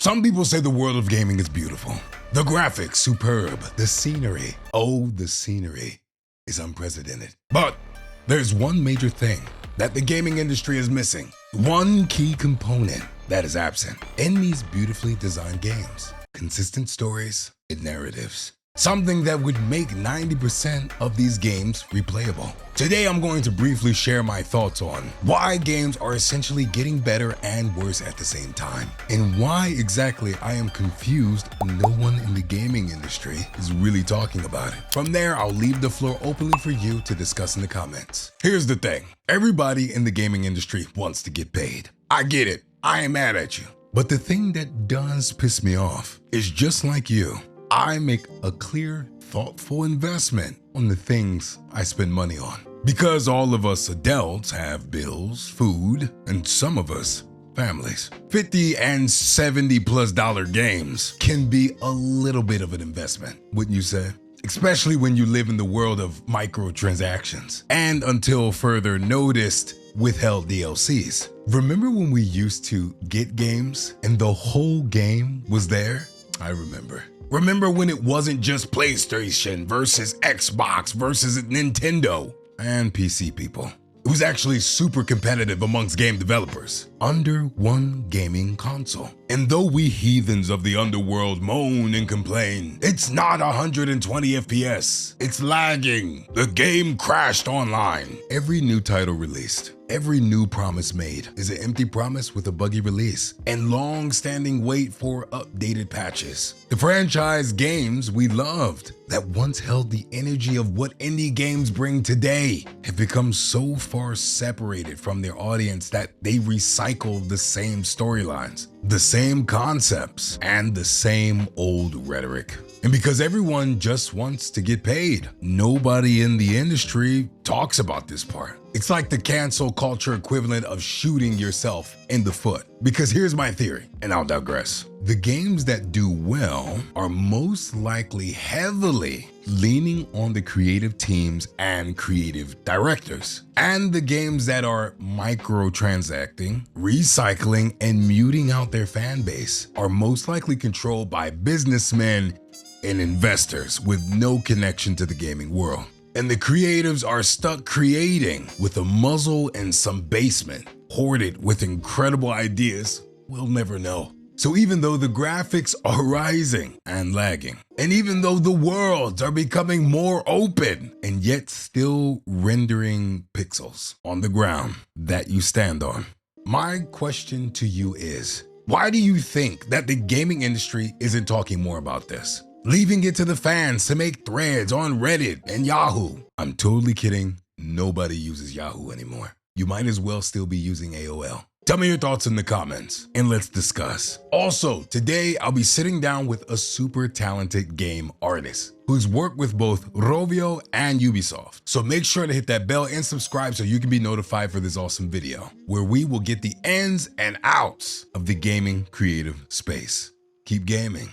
Some people say the world of gaming is beautiful. The graphics, superb. The scenery, the scenery is unprecedented. But there's one major thing that the gaming industry is missing. One key component that is absent in these beautifully designed games. Consistent stories and narratives. Something that would make 90% of these games replayable. Today, I'm going to briefly share my thoughts on why games are essentially getting better and worse at the same time, and why exactly I am confused no one in the gaming industry is really talking about it. From there, I'll leave the floor openly for you to discuss in the comments. Here's the thing. Everybody in the gaming industry wants to get paid. I get it. I ain't mad at you. But the thing that does piss me off is just like you, I make a clear, thoughtful investment on the things I spend money on. Because all of us adults have bills, food, and some of us, families. $50 and $70+ games can be a little bit of an investment, wouldn't you say? Especially when you live in the world of microtransactions. And until further noticed, withheld DLCs. Remember when we used to get games and the whole game was there? I remember. Remember when it wasn't just PlayStation versus Xbox versus Nintendo and PC people? It was actually super competitive amongst game developers under one gaming console. And though we heathens of the underworld moan and complain, it's not 120 FPS, it's lagging, the game crashed online. Every new title released, every new promise made is an empty promise with a buggy release and long-standing wait for updated patches. The franchise games we loved that once held the energy of what indie games bring today have become so far separated from their audience that they recycle the same storylines, the same concepts, and the same old rhetoric. And because everyone just wants to get paid, nobody in the industry talks about this part. It's like the cancel culture equivalent of shooting yourself in the foot. Because here's my theory, and I'll digress. The games that do well are most likely heavily leaning on the creative teams and creative directors. And the games that are microtransacting, recycling, and muting out their fan base are most likely controlled by businessmen and investors with no connection to the gaming world. And the creatives are stuck creating with a muzzle and some basement, hoarded with incredible ideas we'll never know. So even though the graphics are rising and lagging, and even though the worlds are becoming more open and yet still rendering pixels on the ground that you stand on, my question to you is, why do you think that the gaming industry isn't talking more about this? Leaving it to the fans to make threads on Reddit and Yahoo. I'm totally kidding. Nobody uses Yahoo anymore. You might as well still be using AOL. Tell me your thoughts in the comments and let's discuss. Also, today I'll be sitting down with a super talented game artist who's worked with both Rovio and Ubisoft. So make sure to hit that bell and subscribe so you can be notified for this awesome video where we will get the ins and outs of the gaming creative space. Keep gaming.